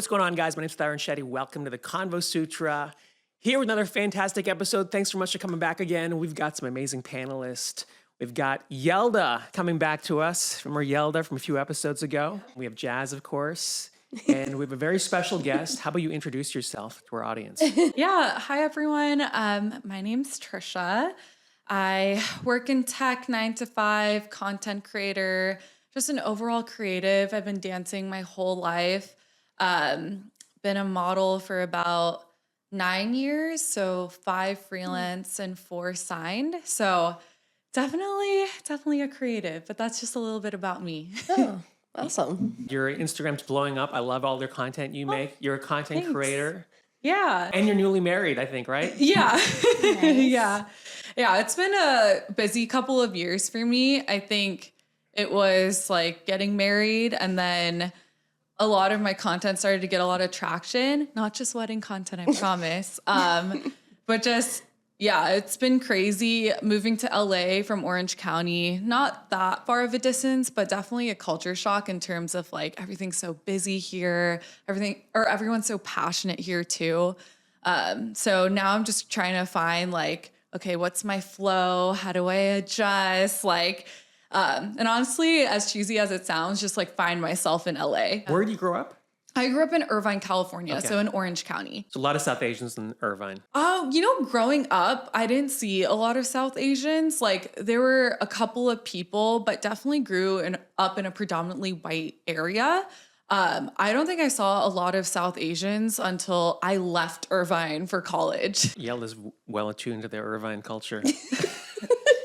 What's going on, guys? My name's Tarun Shetty. Welcome to the Convo Sutra. Here with another fantastic episode. Thanks so much for coming back again. We've got some amazing panelists. We've got Yalda coming back to us. Remember Yalda from a few episodes ago? We have Jazz, of course. And we have a very special guest. How about you introduce yourself to our audience? Yeah. Hi, everyone. My name's Trisha. I work in tech, 9 to 5, content creator, just an overall creative. I've been dancing my whole life. Been a model for about 9 years, so 5 freelance and 4 signed. So definitely a creative, but that's just a little bit about me. Oh, awesome. Your Instagram's blowing up. I love all the content you make. You're a content creator. Yeah. And you're newly married, I think, right? Yeah. Nice. Yeah. It's been a busy couple of years for me. I think it was like getting married, and then a lot of my content started to get a lot of traction, not just wedding content, I promise. But just, yeah, it's been crazy moving to LA from Orange County. Not that far of a distance, but definitely a culture shock in terms of like everything's so busy here, everyone's so passionate here too. So now I'm just trying to find like, okay, what's my flow? How do I adjust? And honestly, as cheesy as it sounds, just like find myself in LA. Where did you grow up? I grew up in Irvine, California, Okay. so in Orange County. So a lot of South Asians in Irvine. Growing up, I didn't see a lot of South Asians. Like there were a couple of people, but definitely grew up in a predominantly white area. I don't think I saw a lot of South Asians until I left Irvine for college. Yalda's well attuned to the Irvine culture.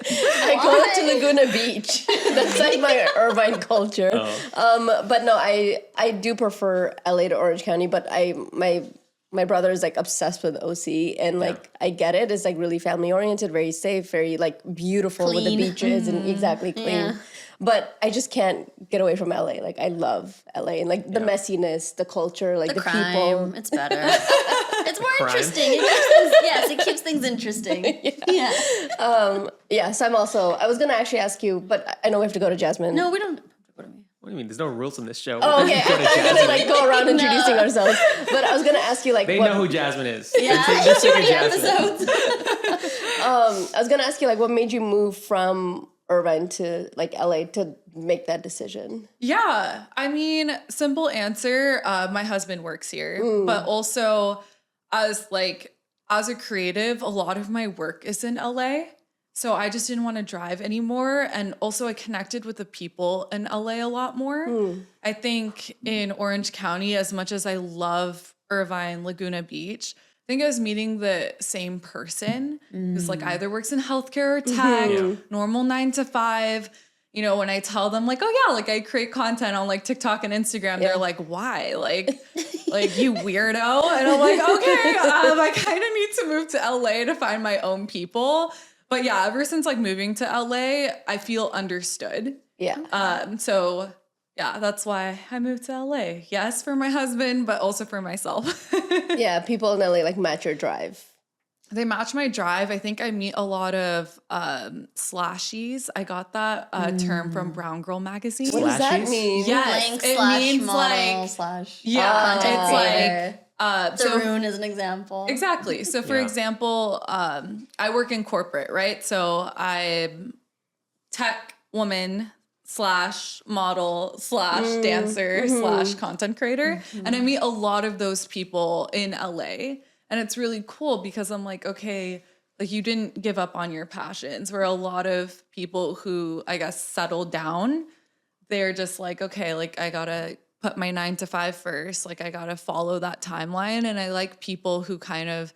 I go to Laguna Beach. That's like my Irvine culture. Oh. But no, I do prefer LA to Orange County, but my brother is like obsessed with OC, and like I get it. It's like really family oriented, very safe, very like beautiful with the Clean. beaches and exactly clean. Yeah. But I just can't get away from LA. Like I love LA and like the messiness, the culture, like the Crime. people. It's better. It's more crime? interesting. It keeps things interesting. Yeah. So I was gonna actually ask you, but I know we have to go to Jasmine. No, we don't. What do you mean? There's no rules in this show. Oh, okay. Go to I thought we were Jasmine. gonna like go around introducing ourselves. But I was gonna ask you like They what, know who Jasmine is. Yeah, Let's take a many Jasmine. episodes. I was gonna ask you like what made you move from Irvine to like LA to make that decision? Yeah. I mean, simple answer. My husband works here, but also as a creative, a lot of my work is in LA. So I just didn't want to drive anymore. And also I connected with the people in LA a lot more. I think in Orange County, as much as I love Irvine, Laguna Beach, I think I was meeting the same person who's like either works in healthcare or tech, normal 9 to 5. You know, when I tell them like, oh yeah, like I create content on like TikTok and Instagram, they're like, why? Like you weirdo. And I'm like, okay, I kind of need to move to LA to find my own people. But yeah, ever since like moving to LA, I feel understood. Yeah. So yeah, that's why I moved to LA. Yes, for my husband, but also for myself. Yeah, people in LA like match your drive. They match my drive. I think I meet a lot of slashies. I got that term from Brown Girl magazine. What does that Slashies? mean? Yes, Blank it slash means model like slash yeah, content it's creator. like so Tarun is an example. exactly. So for Yeah. example, I work in corporate, right? So I'm tech woman slash model slash dancer slash content creator. And I meet a lot of those people in LA. And it's really cool because I'm like, okay, like you didn't give up on your passions. Where a lot of people who I guess settled down, they're just like, okay, like I gotta put my 9 to 5 first. Like I gotta follow that timeline. And I like people who kind of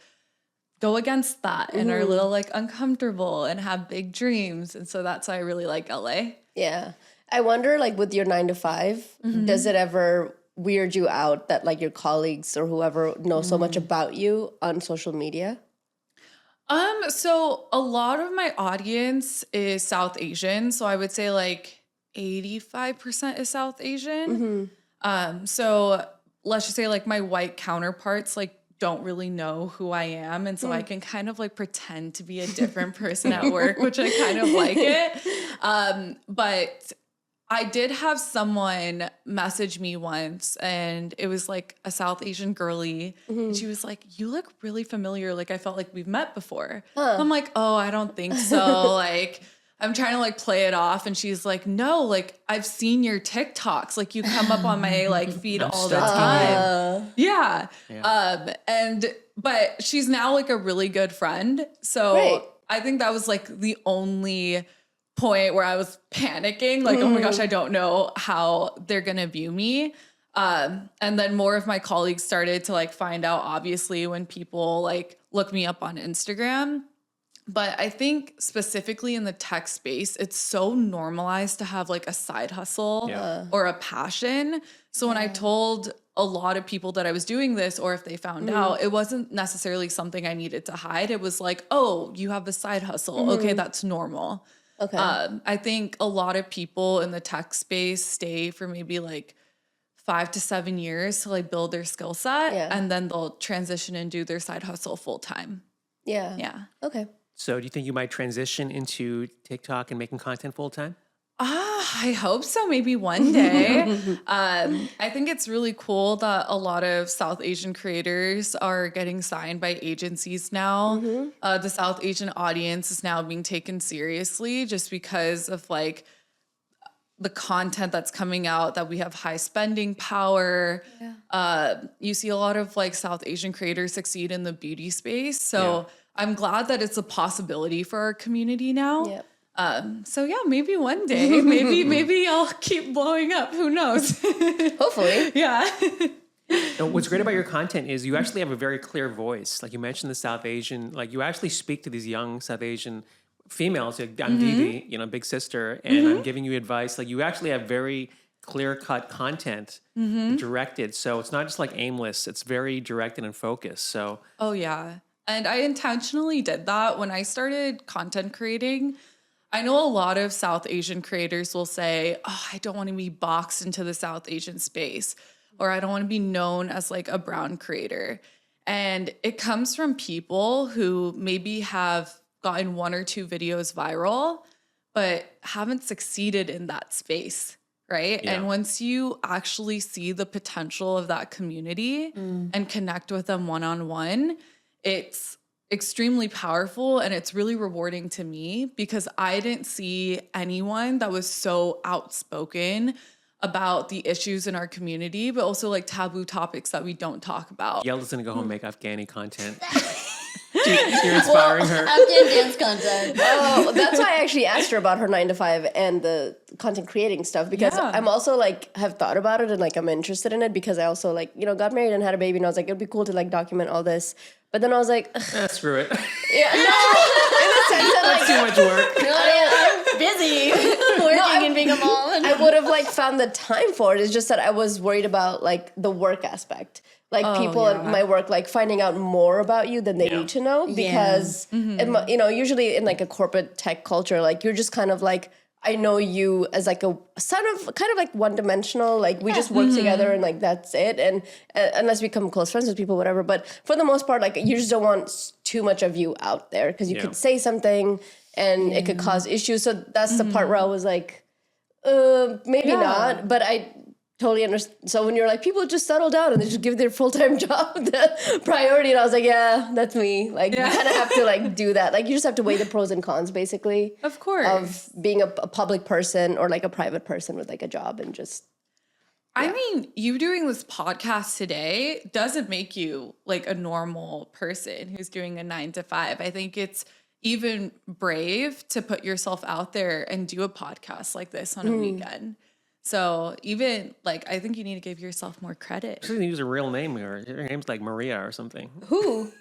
go against that and are a little like uncomfortable and have big dreams. And so that's why I really like LA. Yeah. I wonder like with your 9 to 5, does it ever weird you out that like your colleagues or whoever know so much about you on social media? So a lot of my audience is South Asian. So I would say like 85% is South Asian. So let's just say like my white counterparts like don't really know who I am. And so I can kind of like pretend to be a different person at work, which I kind of like it. But I did have someone message me once, and it was like a South Asian girly. And she was like, "You look really familiar. Like, I felt like we've met before." I'm like, "Oh, I don't think so." Like, I'm trying to like play it off. And she's like, "No, like, I've seen your TikToks. Like, you come up on my like feed all the time." Yeah. But she's now like a really good friend. So Right. I think that was like the only point where I was panicking, like, oh my gosh, I don't know how they're gonna view me. And then more of my colleagues started to like find out, obviously, when people like look me up on Instagram. But I think specifically in the tech space, it's so normalized to have like a side hustle or a passion. So when I told a lot of people that I was doing this, or if they found out, it wasn't necessarily something I needed to hide. It was like, oh, you have a side hustle. Okay, that's normal. Okay. I think a lot of people in the tech space stay for maybe like 5 to 7 years to like build their skill set, and then they'll transition and do their side hustle full time. Yeah. Yeah. Okay. So do you think you might transition into TikTok and making content full time? I hope so. Maybe one day. I think it's really cool that a lot of South Asian creators are getting signed by agencies now. The South Asian audience is now being taken seriously just because of like the content that's coming out, that we have high spending power. You see a lot of like South Asian creators succeed in the beauty space. So I'm glad that it's a possibility for our community now. Yep. So yeah, maybe one day, maybe I'll keep blowing up. Who knows? Hopefully. Yeah. And what's great about your content is you actually have a very clear voice. Like you mentioned the South Asian, like you actually speak to these young South Asian females. Like I'm Vivi, you know, big sister, and I'm giving you advice. Like you actually have very clear-cut content directed. So it's not just like aimless. It's very directed and focused. So Oh yeah. And I intentionally did that when I started content creating. I know a lot of South Asian creators will say, oh, I don't want to be boxed into the South Asian space, or I don't want to be known as like a brown creator. And it comes from people who maybe have gotten 1 or 2 videos viral, but haven't succeeded in that space, right? Yeah. And once you actually see the potential of that community and connect with them one-on-one, it's extremely powerful, and it's really rewarding to me because I didn't see anyone that was so outspoken about the issues in our community, but also like taboo topics that we don't talk about. Yalda's gonna go home and make Afghani content. You're inspiring her. Afghan dance content. Oh, that's why I actually asked her about her 9 to 5 and the content creating stuff, because Yeah. I'm also like have thought about it, and like I'm interested in it because I also like, you know, got married and had a baby, and I was like, it'd be cool to like document all this. But then I was like, Screw it. yeah, no, in the sense that That's too much work. I'm busy working and being a mom. And I would have like found the time for it. It's just that I was worried about like the work aspect. Like people at my work, like finding out more about you than they need to know, because, you know, usually in like a corporate tech culture, like you're just kind of like, I know you as like a kind of like one dimensional, like we just work together and like that's it. And unless we become close friends with people, whatever. But for the most part, like you just don't want too much of you out there, because you could say something and it could cause issues. So that's the part where I was like, maybe not. But I totally understand. So when you're like, people just settle down and they just give their full-time job the priority, and I was like, yeah, that's me. Like you kind of have to like do that. Like you just have to weigh the pros and cons, basically, Of course. of being a public person or like a private person with like a job, and just I mean, you doing this podcast today doesn't make you like a normal person who's doing a 9 to 5. I think it's even brave to put yourself out there and do a podcast like this on a weekend. So even like, I think you need to give yourself more credit. She's gonna use a real name, or her name's like Maria or something. who?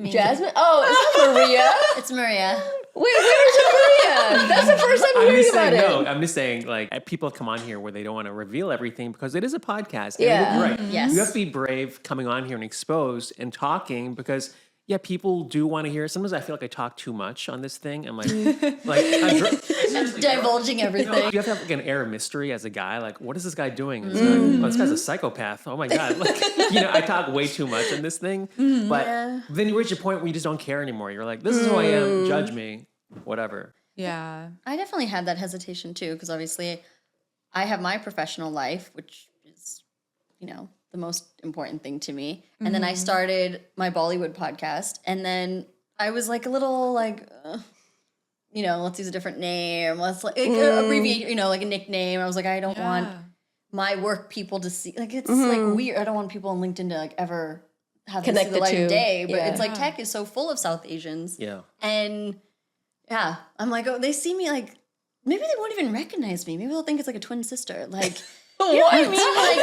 Jasmine? Oh, is that Maria? it's Maria. Wait, where's Maria? That's the first time I'm hearing just about saying, it. no, I'm just saying, like, people come on here where they don't want to reveal everything because it is a podcast. And Yeah. you're right. Yes. You have to be brave coming on here and exposed and talking, because people do want to hear. Sometimes I feel like I talk too much on this thing. I'm like, Divulging everything. you have to have like an air of mystery as a guy. Like, what is this guy doing? It's like, oh, this guy's a psychopath. Oh my God. Like, you know, I talk way too much on this thing. But then you reach a point where you just don't care anymore. You're like, this is who I am. Judge me. Whatever. Yeah. I definitely had that hesitation too, because obviously I have my professional life, which is, the most important thing to me. And then I started my Bollywood podcast. And then I was like a little like, let's use a different name. Let's abbreviate, like a nickname. I was like, I don't want my work people to see. Like, it's like weird. I don't want people on LinkedIn to like ever have to see the light of day. But it's like tech is so full of South Asians. Yeah. And I'm like, they see me like, maybe they won't even recognize me. Maybe they'll think it's like a twin sister. Like, you know what I mean? Like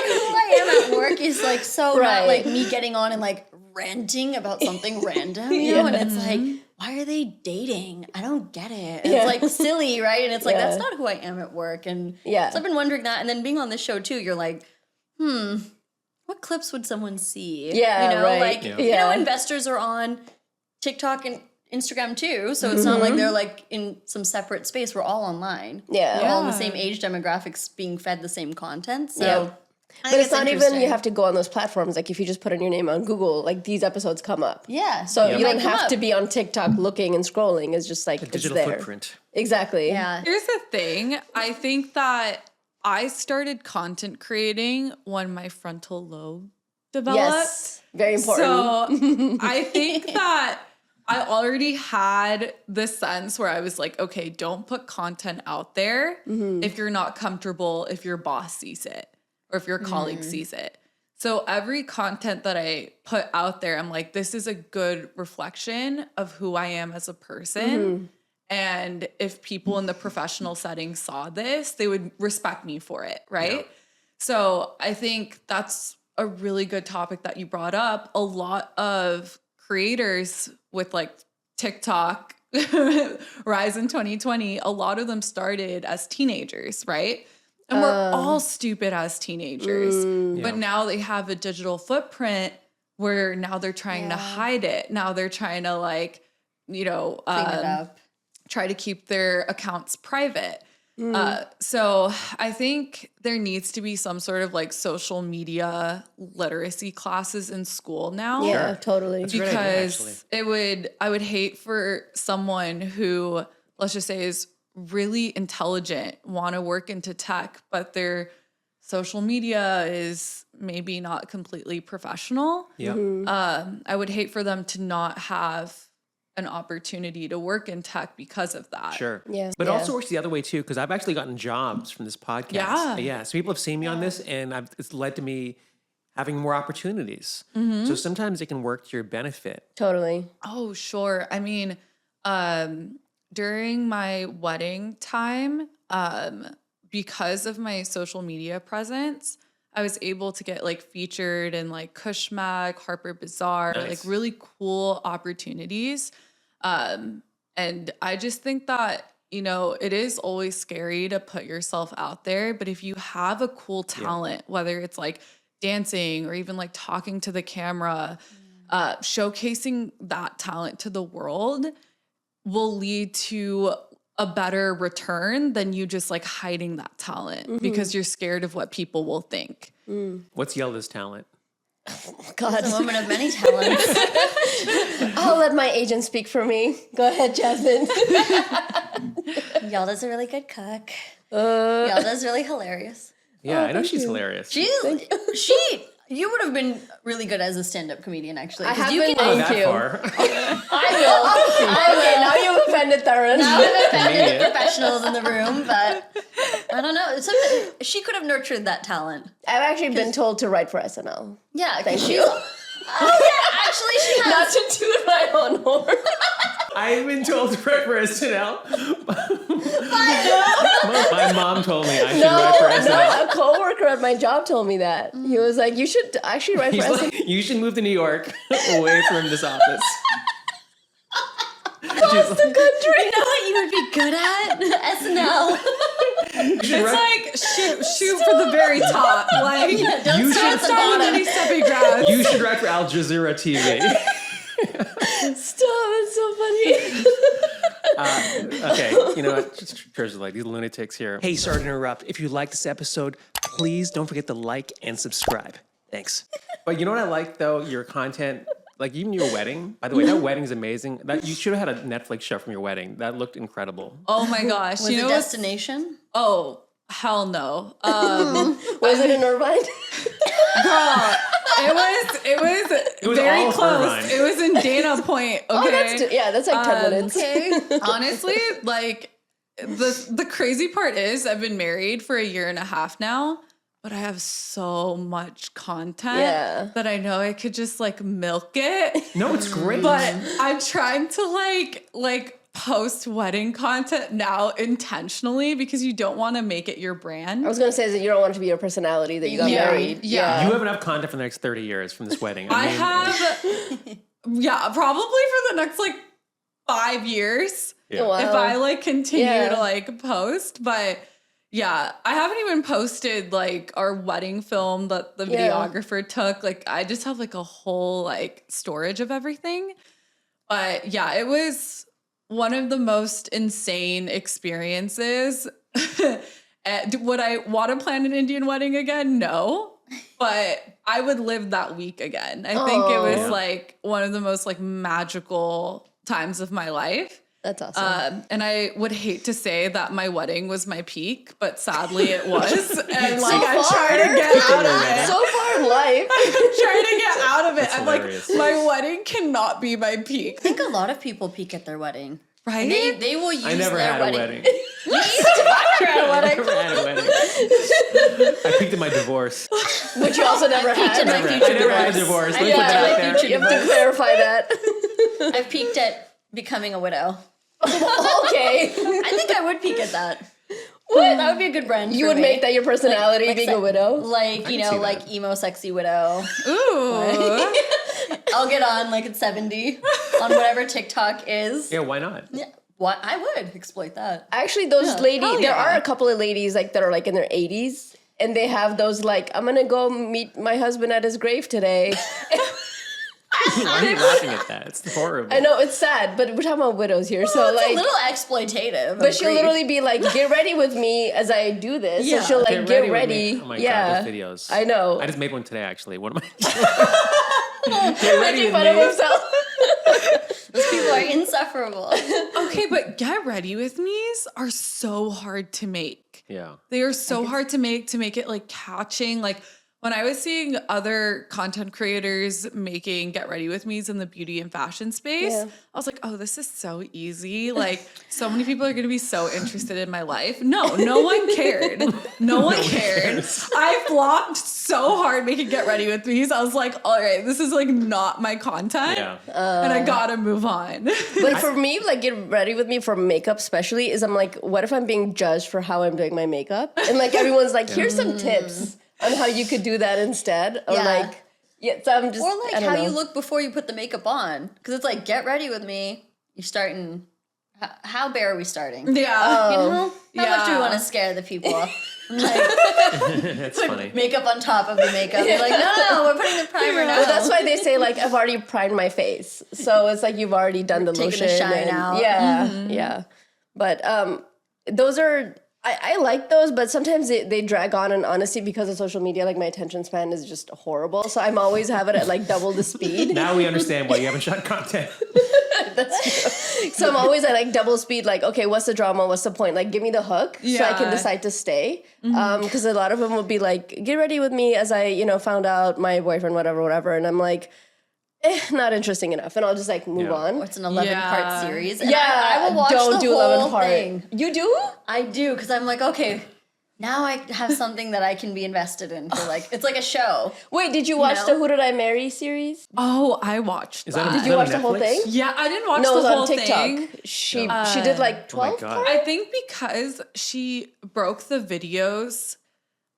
who I am at work is like so not like me getting on and like ranting about something random, And it's like, why are they dating? I don't get it. It's like silly, right? And it's like, that's not who I am at work. And so I've been wondering that. And then being on this show too, you're like, what clips would someone see? Investors are on TikTok and Instagram too, so it's not like they're like in some separate space. We're all online. We're all in the same age demographics being fed the same content. So but it's not even you have to go on those platforms. Like if you just put in your name on Google, like these episodes come up. So you don't have to be on TikTok looking and scrolling. It's just like a digital footprint. Exactly. Yeah. Here's the thing. I think that I started content creating when my frontal lobe developed. Yes. Very important. So I think that I already had the sense where I was like, okay, don't put content out there if you're not comfortable, if your boss sees it or if your colleague sees it. So every content that I put out there, I'm like, this is a good reflection of who I am as a person. And if people in the professional setting saw this, they would respect me for it, right? Yeah. So I think that's a really good topic that you brought up. A lot of creators with like TikTok rise in 2020, a lot of them started as teenagers, right? And we're all stupid as teenagers. But now they have a digital footprint where now they're trying to hide it. Now they're trying to like, clean it up. Try to keep their accounts private. So I think there needs to be some sort of like social media literacy classes in school now. Yeah, totally. Because I would hate for someone who, let's just say, is really intelligent, want to work into tech, but their social media is maybe not completely professional. Yeah. I would hate for them to not have an opportunity to work in tech because of that. Sure. Yeah. But it also works the other way too, because I've actually gotten jobs from this podcast. Yeah. So people have seen me on this and it's led to me having more opportunities. So sometimes it can work to your benefit. Totally. Oh, sure. I mean, during my wedding time, because of my social media presence, I was able to get like featured in like Kush Mag, Harper Bazaar, like really cool opportunities. And I just think that, it is always scary to put yourself out there. But if you have a cool talent, whether it's like dancing or even like talking to the camera, showcasing that talent to the world will lead to a better return than you just like hiding that talent because you're scared of what people will think. What's Yalda's talent? Oh, God. She's a woman of many talents. I'll let my agent speak for me. Go ahead, Jasmine. Yalda's a really good cook. Yalda's really hilarious. Yeah, I know she's hilarious. You would have been really good as a stand-up comedian, actually. I have you been. can Thank you. I will. Okay, now you've offended Tarun. Now I've offended the professionals in the room, but I don't know. She could have nurtured that talent. I've actually been told to write for SNL. Yeah, thank you. Actually, she has. Not to toot my own horn. I've been told to write for SNL. My mom told me I should write for SNL. No, a coworker at my job told me that. He was like, you should actually write for SNL. Like, you should move to New York away from this office. Across the country. You know what you would be good at? SNL. It's like shoot for the very top. Like don't start with any stepping ground. You should write for Al Jazeera TV. Stop, it's so funny. Okay, you know what? Trisha's like, these lunatics here. Hey, sorry to interrupt. If you like this episode, please don't forget to like and subscribe. Thanks. But you know what I like, though? Your content, Like even your wedding, by the way, that wedding's amazing. That you should have had a Netflix show from your wedding. That looked incredible. Oh my gosh. Was you it know destination? Oh, hell no. Was it in Irvine? Girl, it was very all close. Irvine. It was in Dana Point. Okay. Oh, that's like 10 minutes. Okay. Honestly, like the crazy part is I've been married for 1.5 years now, but I have so much content that I know I could just like milk it. No, it's great. But I'm trying to like post wedding content now intentionally because you don't want to make it your brand. I was gonna say that you don't want it to be your personality that you got married. Yeah. You have enough content for the next 30 years from this wedding. I have, probably for the next like 5 years Yeah. Wow. if I like continue to like post. But yeah, I haven't even posted like our wedding film that the videographer took. Like I just have like a whole like storage of everything. But yeah, it was one of the most insane experiences. Would I want to plan an Indian wedding again? No. But I would live that week again. I think it was like one of the most like magical times of my life. That's awesome. And I would hate to say that my wedding was my peak, but sadly it was. And like I'm trying to get out of it. So far in life. I'm trying to get out of it. That's I'm hilarious. like, my wedding cannot be my peak. I think a lot of people peak at their wedding. Right? They will use I never their had wedding. a wedding. I I never had a wedding. I peaked in my divorce. Which you also never had. in my I future never had a divorce. Let me put that out there. You have to clarify that. I've peaked at becoming a widow. Okay. I think I would peak at that. What? That would be a good brand. You for would me. make that your personality, Like being a widow? Like, you know, see like that. emo sexy widow. Ooh. I'll get on like at 70 on whatever TikTok is. Yeah, why not? Yeah. What? I would exploit that. Actually, those ladies, Hell there yeah. are a couple of ladies like that are like in their 80s, and they have those like, I'm gonna go meet my husband at his grave today. Why are you laughing at that? It's horrible. I know it's sad, but we're talking about widows here, so Well, it's like. a little exploitative. But she'll literally be like, "Get ready with me as I do this." Yeah. So she'll like get with ready. me. Oh my yeah, god, those videos. I know. I just made one today, actually. What am I? Get ready Making with fun of me. himself. Those people are insufferable. Okay, but get ready with me's are so hard to make. Yeah. They are so hard to make it like catching. Like when I was seeing other content creators making get ready with me's in the beauty and fashion space, Yeah. I was like, oh, this is so easy. Like so many people are going to be so interested in my life. No one cared. No one cared. I flopped so hard making get ready with me's. I was like, all right, this is like not my content. Yeah. And I gotta move on. But for me, like get ready with me for makeup, especially, is I'm like, what if I'm being judged for how I'm doing my makeup? And like everyone's like, here's some tips on how you could do that instead, or Yeah. like, so I'm just, Or like I don't how know. you look before you put the makeup on. Because it's like, get ready with me. You're starting. How bare are we starting? Yeah. You know? How much do we Yeah. want to scare the people? Like, That's funny. makeup on top of the makeup. You're like, no, we're putting the primer now. But that's why they say like I've already primed my face, so it's like you've already done the Taking the lotion. shine and- out. Yeah, yeah. But those are I like those, but sometimes they drag on, and honestly, because of social media, like my attention span is just horrible. So I'm always have it at like double the speed. Now we understand why you haven't shot content. That's true. So I'm always at like double speed. Like, okay, what's the drama? What's the point? Like, give me the hook so I can Yeah. decide to stay. Because a lot of them will be like, get ready with me as I, found out my boyfriend, whatever, and I'm like, not interesting enough, and I'll just like move Yeah. on. It's an 11-part Yeah. series. And Yeah, I will watch don't the do whole 11 part. thing. You do? I do, because I'm like, okay, now I have something that I can be invested in for like, it's like a show. Wait, did you watch know? the Who Did I Marry series? Oh, I watched Is that. that Did you on watch the whole Netflix? thing? Yeah, I didn't watch No, it the was whole on TikTok. thing. She did like 12 God. parts? I think because she broke the videos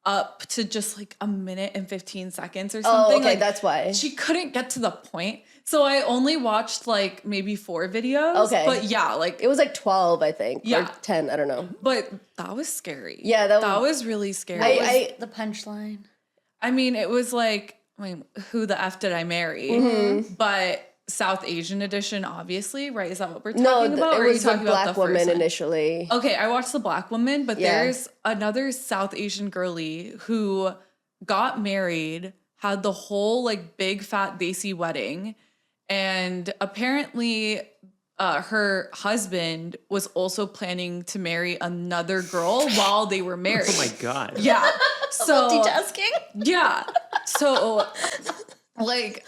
up to just like a minute and 15 seconds or something. Oh, okay, like, that's why. she couldn't get to the point. So I only watched like maybe 4 videos. Okay. But yeah, like It was like 12, I think. Yeah. Or 10, I don't know. but that was scary. Yeah, that that was- was really scary. I- The punchline. I mean, it was like, who the F did I marry? Mm-hmm. But South Asian edition, obviously, right? Is that what we're talking No, about? it Or are you was the talking about black the first woman one? initially. Okay, I watched the black woman, but Yeah. there's another South Asian girly who got married, had the whole like big fat desi wedding, And apparently her husband was also planning to marry another girl while they were married. Oh my God. Yeah. So Multitasking? yeah. So like,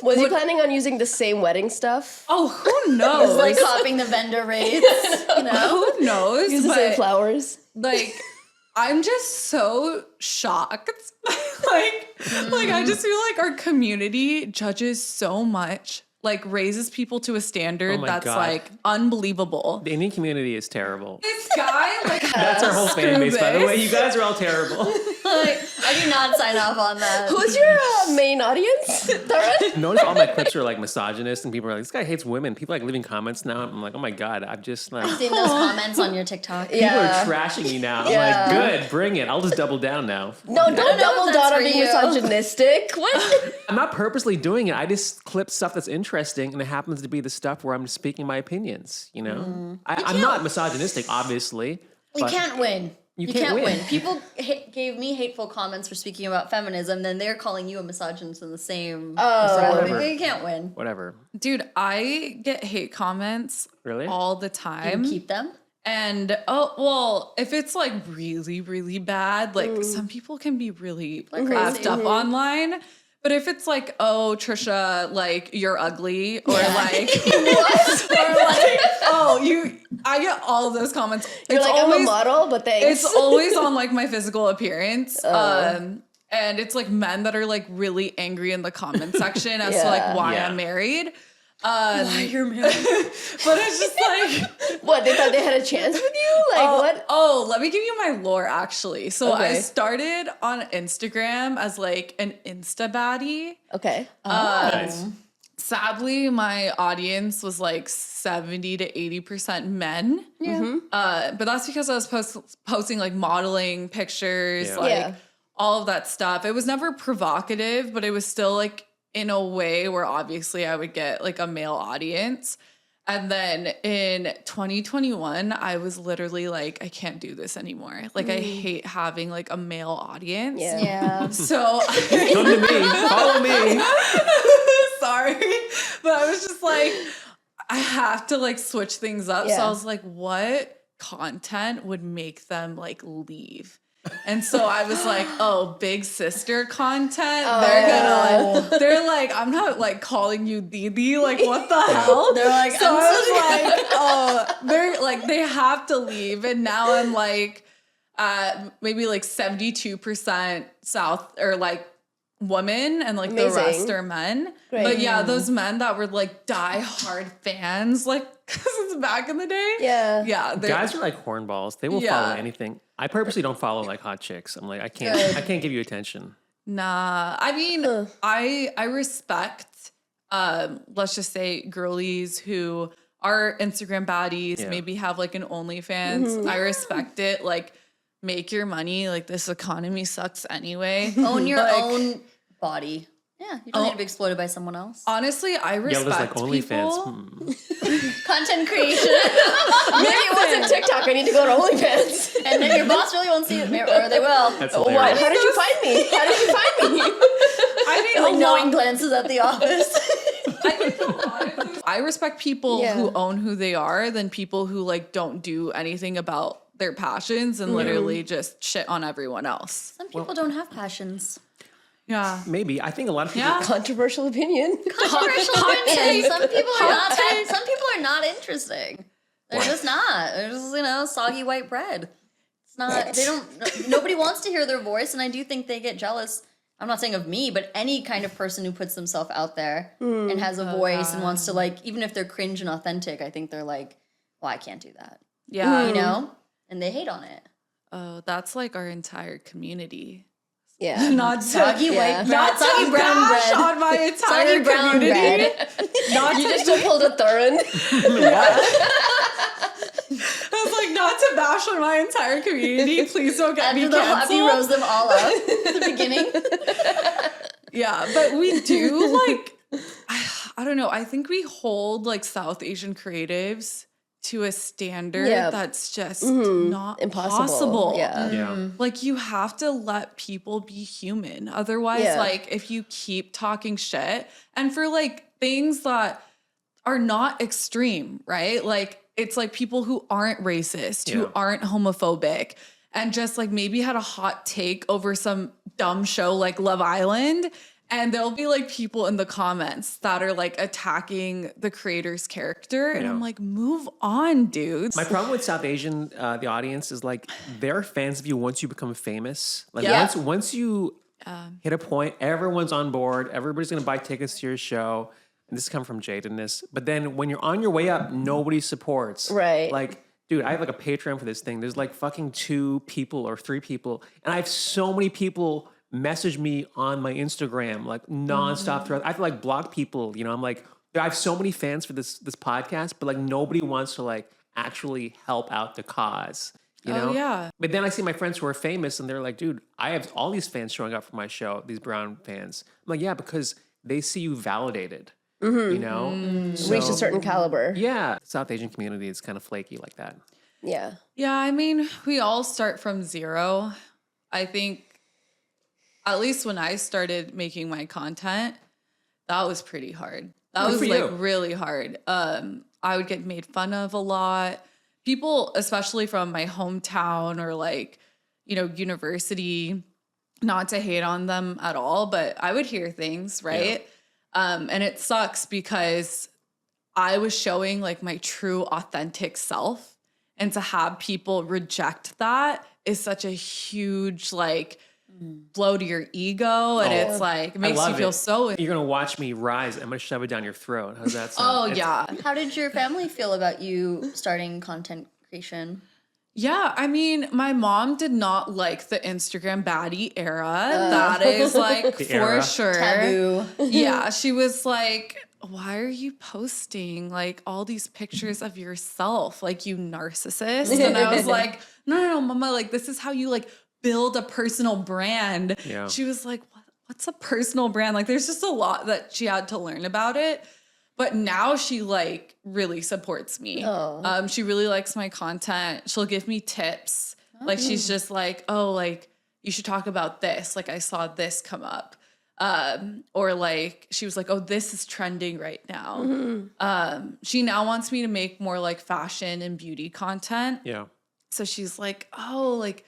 Was he planning on using the same wedding stuff? oh, who knows? Like copying the vendor rates, you know? Who knows? Use the same But flowers? like, I'm just so shocked. like I just feel like our community judges so much, like raises people to a standard my that's God. like unbelievable. The Indian community is terrible. This guy, like, That's our whole fan base, by the way. this. You guys are all terrible. Like, I do not sign off on that. Who's your main audience, Tarun? Notice all my clips are like misogynist, and people are like, "This guy hates women." People like leaving comments now. I'm like, "Oh my God!" I'm just like, Seen those comments on your TikTok. people Yeah. are trashing me now. Yeah. I'm like, "Good, bring it." I'll just double down now. No, don't know if double that's down on for being you. misogynistic. What? I'm not purposely doing it. I just clip stuff that's interesting, and it happens to be the stuff where I'm speaking my opinions. You know, I'm not misogynistic, obviously. You but can't win. You You can't can't win. win. People gave me hateful comments for speaking about feminism, then they're calling you a misogynist in the same. whatever. You can't win. Whatever. Dude, I get hate comments Really? all the time. Keep them. And if it's like really, really bad, like some people can be really effed up online. But if it's like, oh, Trisha, like you're ugly, or like, or like, I get all of those comments. You're It's like, I'm a always- model, but thanks. It's always on like my physical appearance. And it's like men that are like really angry in the comment section as to like why Yeah. I'm married. Why you're married? But it's just like, What, they thought they had a chance with you? Like, what? oh, let me give you my lore actually. So I Okay. started on Instagram as like an Insta baddie. Okay. Nice. Sadly, my audience was like 70 to 80% men. Yeah. But that's because I was posting like modeling pictures, Yeah. like Yeah. all of that stuff. It was never provocative, but it was still like in a way where obviously I would get like a male audience. And then in 2021, I was literally like, I can't do this anymore. Like, I hate having like a male audience. Yeah. Yeah. So Come to me. Follow me. sorry, but I was just like, I have to like switch things up. So Yeah. I was like, what content would make them like leave? And so I was like, oh, big sister content. They're like, I'm not like calling you Didi. Like, what the hell? They're like, So I was like, oh, they're like, they have to leave. And now I'm like, maybe like 72% South or like women, and like the Amazing. rest are men. Great. But yeah, those men that were like die-hard fans, like, because it's back in the day. Yeah. Yeah. they're- Guys are like hornballs. They will follow anything. I purposely don't follow like hot chicks. I'm like, I can't give you attention. Nah, I mean, I respect, let's just say girlies who are Instagram baddies, Yeah. maybe have like an OnlyFans. I respect it. Like, make your money. Like, this economy sucks anyway. Own your Like, own body. Yeah, you don't need to be exploited by someone else. Honestly, I Yelda's respect like people. OnlyFans. Content creation. Maybe it wasn't TikTok. I need to go to OnlyFans. And then your boss really won't see it, or they will. That's What? hilarious. How did you find me? How did you find me? I mean, Like a knowing lot- glances at the office. I think a lot of those- I respect people Yeah. who own who they are than people who like don't do anything about their passions and literally just shit on everyone else. Some people don't have passions. Yeah. Maybe. I think a lot of people. Yeah. Controversial opinion. Controversial opinions. Some people are not that. Some people are not interesting. They're just not. They're just soggy white bread. It's not. They don't. Nobody wants to hear their voice, and I do think they get jealous. I'm not saying of me, but any kind of person who puts themselves out there and has a voice and wants to like, even if they're cringe and authentic, I think they're like, well, I can't do that. Yeah. You know, and they hate on it. Oh, that's like our entire community. Yeah. Not Soggy Yeah. white bread. not Soggy to brown bash bread. on my entire Soggy brown community. bread. Not You to, just pulled a Tarun. I was like, not to bash on my entire community. Please don't get me After you canceled. rose them all up at the beginning. Yeah, but we do like, I don't know. I think we hold like South Asian creatives to a standard Yeah. that's just not Impossible. possible. Yeah. Yeah. Like, you have to let people be human. Otherwise, Yeah. like, if you keep talking shit, and for like things that are not extreme, right? Like, it's like people who aren't racist, who aren't homophobic, and just like maybe had a hot take over some dumb show like Love Island. And there'll be like people in the comments that are like attacking the creator's character. And I'm like, move on, dudes. My problem with South Asian, the audience, is like they're fans of you once you become famous. Like once you hit a point, everyone's on board. Everybody's going to buy tickets to your show. And this comes from jadedness. But then when you're on your way up, nobody supports. Right. Like, dude, I have like a Patreon for this thing. There's like fucking 2 people or 3 people. And I have so many people message me on my Instagram, like nonstop throughout. I have to like block people, you know. I'm like, I have so many fans for this podcast, but like nobody wants to like actually help out the cause, you know? Yeah. But then I see my friends who are famous and they're like, dude, I have all these fans showing up for my show, these brown fans. I'm like, yeah, because they see you validated, you know? So, Reach a certain caliber. yeah. South Asian community is kind of flaky like that. Yeah. Yeah, I mean, we all start from zero. I think, at least when I started making my content, that was pretty hard. That was like really hard. I would get made fun of a lot. People, especially from my hometown or like, you know, university, not to hate on them at all, but I would hear things, right? And it sucks because I was showing like my true authentic self, and to have people reject that is such a huge like blow to your ego, and it's like it makes you feel so. You're gonna watch me rise. I'm gonna shove it down your throat. How's that sound? Yeah. How did your family feel about you starting content creation? Yeah, I mean, my mom did not like the Instagram baddie era. That is like for era. sure. Taboo. Yeah, she was like, why are you posting like all these pictures of yourself, like you narcissist? And I was like, no, mama, like this is how you like build a personal brand. Yeah. She was like, what's a personal brand? Like there's just a lot that she had to learn about it. But now she like really supports me. She really likes my content. She'll give me tips. Like she's just like, oh, like you should talk about this. Like I saw this come up. Or like she was like, oh, this is trending right now. She now wants me to make more like fashion and beauty content. Yeah. So she's like, oh, like,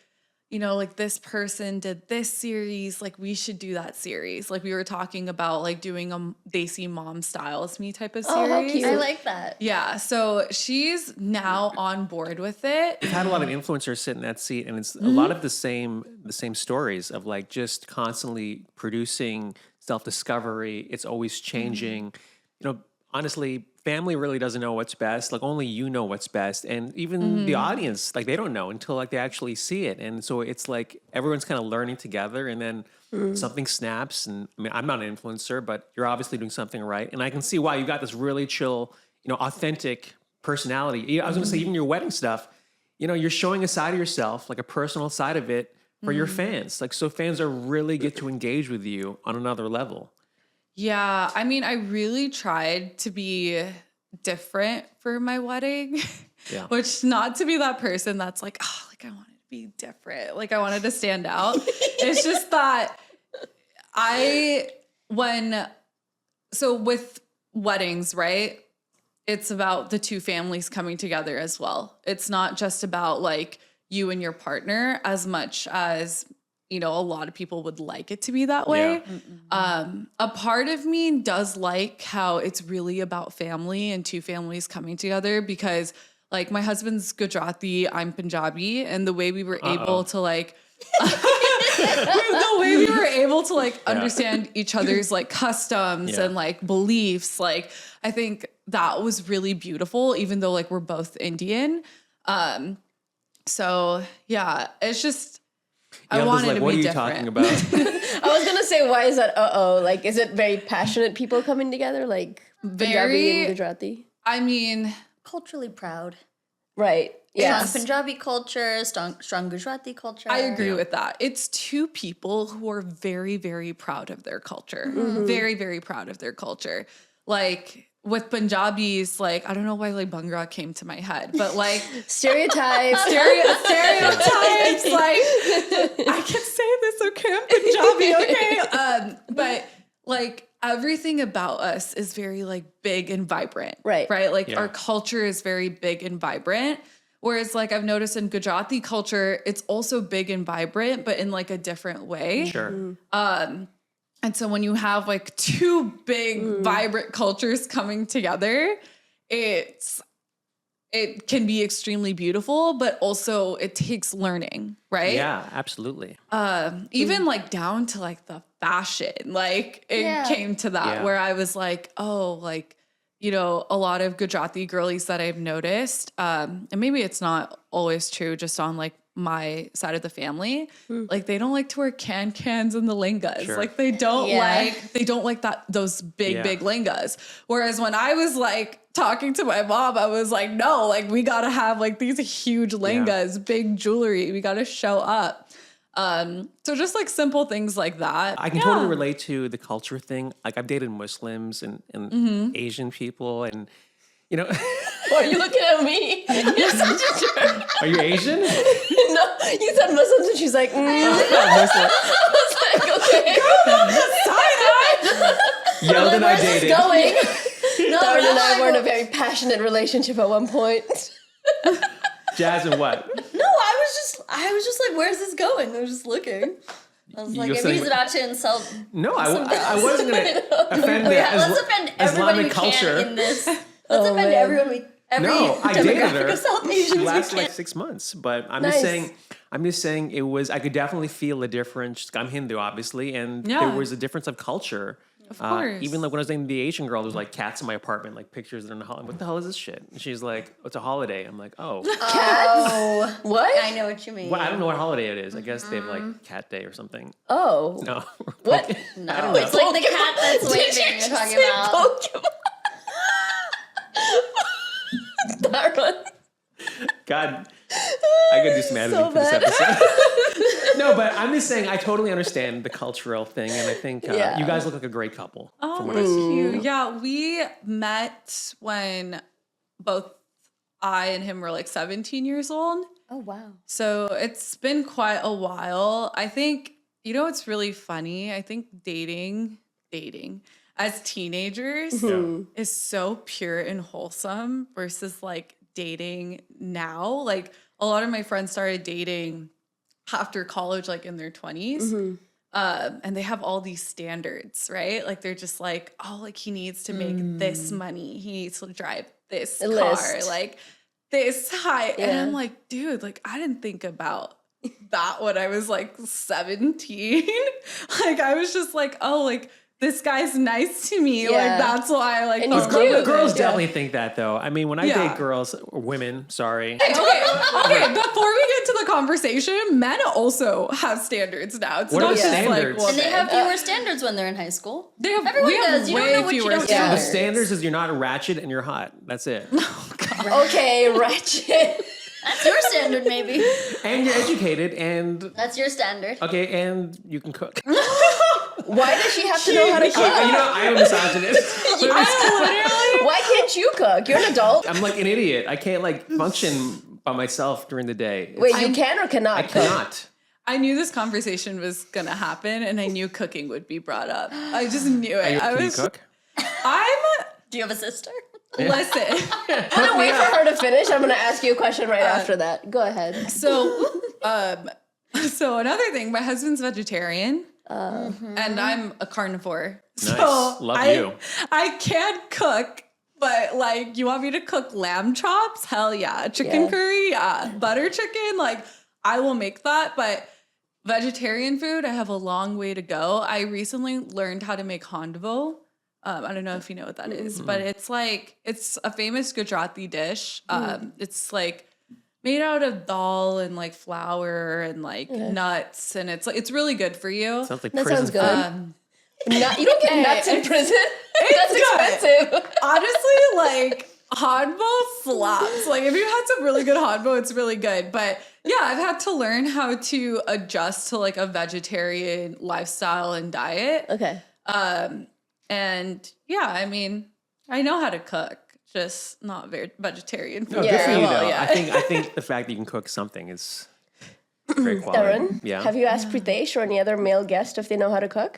you know, like this person did this series, like we should do that series. Like we were talking about like doing a Desi Mom Styles Me type of series. Oh, how cute. I like that. Yeah, so she's now on board with it. We've had a lot of influencers sit in that seat, and it's a lot of the same stories of like just constantly producing self-discovery. It's always changing. You know, honestly, family really doesn't know what's best. Like only you know what's best. And even the audience, like they don't know until like they actually see it. And so it's like everyone's kind of learning together, and then something snaps. And I mean, I'm not an influencer, but you're obviously doing something right. And I can see why you got this really chill, you know, authentic personality. I was going to say even your wedding stuff, you know, you're showing a side of yourself, like a personal side of it for your fans. Like, so fans are really get to engage with you on another level. Yeah, I mean, I really tried to be different for my wedding, which not to be that person that's like, oh, like I wanted to be different. Like I wanted to stand out. It's just that so with weddings, right? It's about the two families coming together as well. It's not just about like you and your partner as much as, you know, a lot of people would like it to be that way. A part of me does like how it's really about family and two families coming together, because like my husband's Gujarati, I'm Punjabi, and the way we were able to like understand each other's like customs and like beliefs, like I think that was really beautiful, even though like we're both Indian. So yeah, it's just I wanted like, to what be are you different. talking about? I was gonna say, why is that? Like, is it very passionate people coming together, like Punjabi and Gujarati? I mean, Culturally proud. Right. Strong Punjabi culture, strong Gujarati culture. I agree with that. It's two people who are very, very proud of their culture. Very, very proud of their culture. Like with Punjabis, like, I don't know why like Bhangra came to my head, but like Stereotypes. stereotypes. Like I can say this, okay? I'm Punjabi, okay? But like everything about us is very like big and vibrant. Right. Right. Like Yeah. our culture is very big and vibrant. Whereas like I've noticed in Gujarati culture, it's also big and vibrant, but in like a different way. Sure. And so when you have like two big vibrant cultures coming together, it can be extremely beautiful, but also it takes learning, right? Yeah, absolutely. Even like down to like the fashion, like it came to that Yeah. where I was like, oh, like, you know, a lot of Gujarati girlies that I've noticed, and maybe it's not always true just on like my side of the family, like they don't like to wear cans and the lengas. Sure. Like they don't like that, those big lengas. Whereas when I was like talking to my mom, I was like, no, like we gotta have like these huge lengas, big jewelry. We gotta show up. So just like simple things like that. I can totally relate to the culture thing. Like I've dated Muslims and Asian people, and you know, Why are you looking at me? You're such a jerk. are you Asian? No, you said Muslims, and she's like, Muslim. I was like, okay. Yalda and I Where's this dated. going? No, Tarun and that's I were in a very passionate relationship at one point. Jasmine, what? No, I was just like, where's this going? I was just looking. I was like, You're maybe saying- he's about to insult. No, I wasn't going to offend the Yeah, let's offend everybody Islamic we culture. can in this. Let's offend man. every No, I dated demographic her. of South She Asians we lasted can. like 6 months, but I'm Nice. just saying it was. I could definitely feel the difference. I'm Hindu, obviously, and Yeah. there was a difference of culture. Of course. Even like when I was dating the Asian girl, there was like cats in my apartment, like pictures that are in the holiday. What the hell is this shit? And she's like, "It's a holiday." I'm like, "Oh, Oh, What? I know what you mean. well, I don't know what holiday it is. I guess they have like Cat Day or something." Oh. No, What? No, I don't know. it's like the cat that's waving you're talking about. Tarun. God, I gotta do some editing So for this bad. episode. No, but I'm just saying I totally understand the cultural thing, and I think Yeah. you guys look like a great couple. Oh, from what thank I see. you. Yeah, we met when both I and him were like 17 years old. Oh wow. So it's been quite a while. I think, you know, it's really funny. I think dating as teenagers is so pure and wholesome versus like dating now. Like a lot of my friends started dating after college, like in their 20s. And they have all these standards, right? Like they're just like, oh, like he needs to make this money. He needs to drive this car, list. like this high. And Yeah. I'm like, dude, like I didn't think about that when I was like 17. Like I was just like, oh, like this guy's nice to me. Yeah. Like that's why I like And fell he's in love cute. with Girls it. definitely think that, though. I mean, when I Yeah. date girls or women, sorry. Okay, before we get to the conversation, men also have standards now. It's What are not the just standards? like And they women. have fewer standards when they're in high school. They have, Everyone we have does. You don't way know what you fewer don't The standards. standards is you're not ratchet and you're hot. That's it. Okay, ratchet. That's your standard, maybe. And you're educated, and That's your standard. okay, and you can cook. Why does she have to know how to You cook? know, I'm a misogynist. Why can't you cook? You're an adult. I'm like an idiot. I can't like function by myself during the day. It's- Wait, you can or cannot I cook? cannot. I knew this conversation was gonna happen, and I knew cooking would be brought up. I just knew it. Can you cook? I'm Do you have a sister? listen. I'm gonna wait for her to finish. I'm gonna ask you a question right after that. Go ahead. So, so another thing, my husband's vegetarian, and I'm a carnivore. Nice. So Love you. I can cook. But like, you want me to cook lamb chops? Hell yeah. Chicken Yeah. curry? Yeah. Butter chicken? Like, I will make that. But vegetarian food, I have a long way to go. I recently learned how to make Convo. I don't know if you know what that is, but it's like, it's a famous Gujarati dish. It's like made out of dal and like flour and like nuts. And it's like, it's really good for you. Sounds like That prison sounds good. food. You don't get nuts in prison. That's good. expensive. Honestly, like Hanbo slaps. Like if you had some really good Hanbo, it's really good. But yeah, I've had to learn how to adjust to like a vegetarian lifestyle and diet. Okay. And yeah, I mean, I know how to cook, just not vegetarian food. No, good for Yeah, you well, though. yeah. I think the fact that you can cook something is great quality. Tarun, Yeah. have you asked Pritesh or any other male guest if they know how to cook?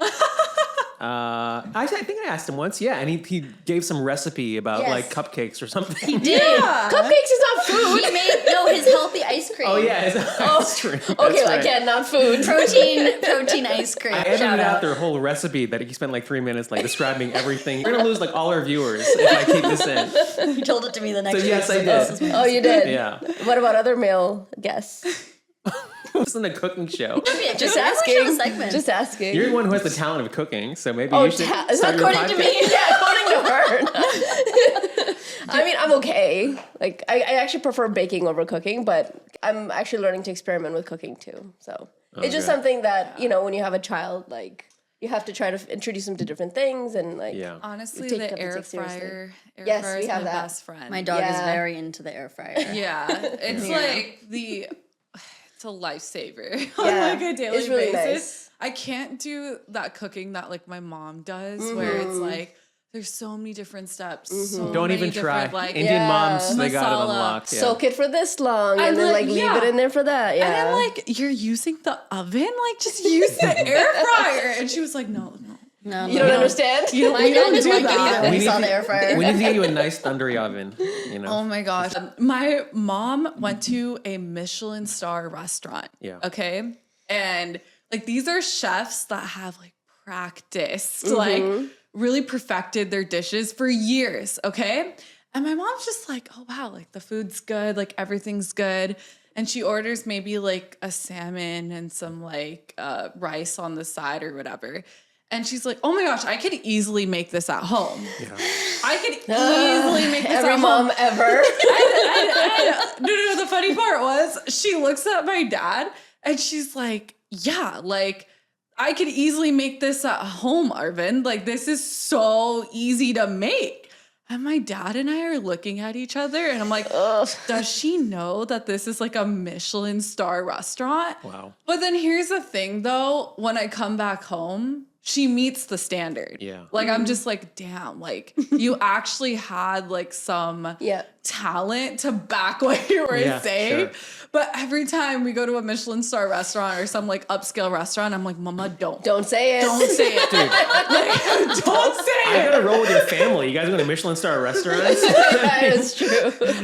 I think I asked him once, yeah, and he gave some recipe about Yes. like cupcakes or something. He did. Cupcakes is not food. He made his healthy ice cream. Oh yeah, that's true. That's Okay, right. again, not food. Protein ice cream. I edited Shout out out. their whole recipe that he spent like 3 minutes like describing everything. We're gonna lose like all our viewers if I keep this in. You told it to me the next So week. yes, I this did. is my Oh, you did? Yeah, What about other male guests? it wasn't a cooking show. Just Maybe we should have a asking. segment. Just asking. You're the one who has the talent of cooking, so maybe Oh, you should is start that your according to podcast. me? Yeah, according to her. I mean, I'm okay. Like, I actually prefer baking over cooking, but I'm actually learning to experiment with cooking too. So it's just good. something that, you know, when you have a child, like, you have to try to introduce them to different things and, like, Yeah. Honestly, Take the something air seriously. fryer. Air Yes, fryer we is have my that. best friend. My dog is Yeah. very into the air fryer. Yeah, it's like it's a lifesaver on Yeah, like a daily it's really basis. nice. I can't do that cooking that like my mom does, where it's like there's so many different steps. So Don't many even try. different, like, Indian Yeah. moms, they got it Masala. unlocked. Yeah. soak it for this long I'm and then, like, like, leave yeah. it in there for that. Yeah. And I'm like, you're using the oven? Like, just use the air fryer. And she was like, no. No, you don't understand? You My we dad don't didn't do like it that. either when We he need saw to- the air fryer. We need to get you a nice thundery oven. You know. Oh my gosh. My mom went to a Michelin star restaurant. Yeah. Okay. And like these are chefs that have like practiced, like really perfected their dishes for years. Okay. And my mom's just like, oh wow, like the food's good, like everything's good. And she orders maybe like a salmon and some like rice on the side or whatever. And she's like, oh my gosh, I could easily make this at home. Yeah. I could easily make this Every at mom home. ever. No, the funny part was she looks at my dad and she's like, yeah, like I could easily make this at home, Arvin. Like this is so easy to make. And my dad and I are looking at each other and I'm like, does she know that this is like a Michelin star restaurant? Wow. But then here's the thing though, when I come back home, she meets the standard. Yeah. Like I'm just like, damn, like you actually had like some Yeah. talent to back what you were Yeah, saying. sure. But every time we go to a Michelin star restaurant or some like upscale restaurant, I'm like, Mama, don't Say it. Don't say it. Like, don't say I it. gotta roll with your family. You guys go to Michelin star restaurants? That is true.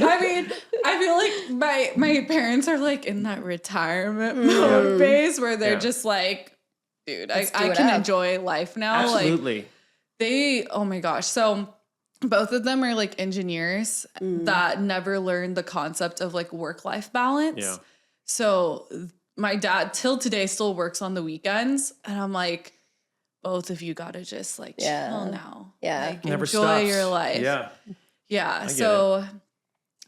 I mean, I feel like my parents are like in that retirement mode phase where they're Yeah. just like, dude, I do it can up. enjoy life now. Absolutely. Like oh my gosh. So both of them are like engineers that never learned the concept of like work-life balance. Yeah. So my dad till today still works on the weekends. And I'm like, both of you gotta just like Yeah. chill now. Yeah. Like Never enjoy stops. your life. Yeah. Yeah. get So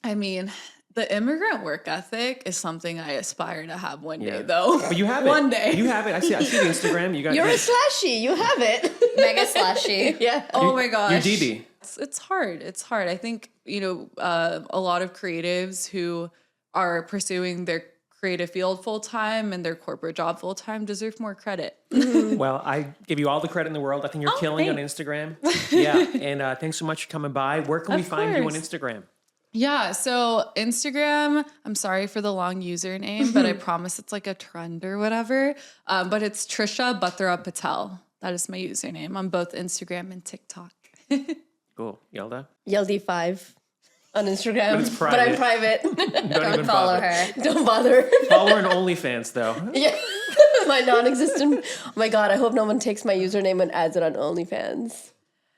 I mean, the immigrant work ethic is something I aspire to have one Yeah. day though. But you have it. One day. You have it. I see the Instagram. You got You're a slashy. You have it. Mega slashy. Yeah. Oh my gosh. You're DB. It's hard. It's hard. I think, a lot of creatives who are pursuing their creative field full time and their corporate job full time deserve more credit. Well, I give you all the credit in the world. I think you're killing on Instagram. Yeah. And thanks so much for coming by. Where can we Of find you on course. Instagram? Yeah. So Instagram, I'm sorry for the long username, but I promise it's like a trend or whatever. But it's Trisha Batra Patel. That is my username on both Instagram and TikTok. Cool. Yalda? Yaldi5 on Instagram. But it's But I'm private. private. Don't Follow her. Don't bother. Follow her on OnlyFans, though. Yeah. My non-existent. Oh my God, I hope no one takes my username and adds it on OnlyFans.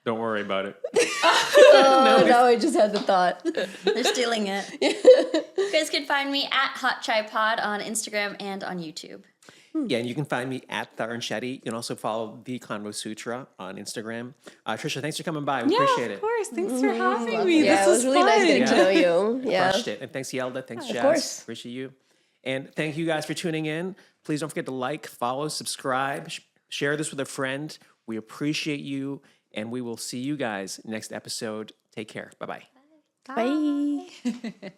Don't worry about it. Oh, now I just had the thought. They're stealing it. You guys can find me at Hot Chai Pod on Instagram and on YouTube. Yeah, and you can find me at Tarun Shetty. You can also follow the Convo Sutra on Instagram. Trisha, thanks for coming by. We appreciate it. Of course. Thanks for having me. Yeah, This it was really fun. nice getting to know you. Yeah. Crushed it. And thanks, Yalda. Thanks, Jazz. course. Appreciate you. And thank you guys for tuning in. Please don't forget to like, follow, subscribe, share this with a friend. We appreciate you. And we will see you guys next episode. Take care. Bye-bye. Bye.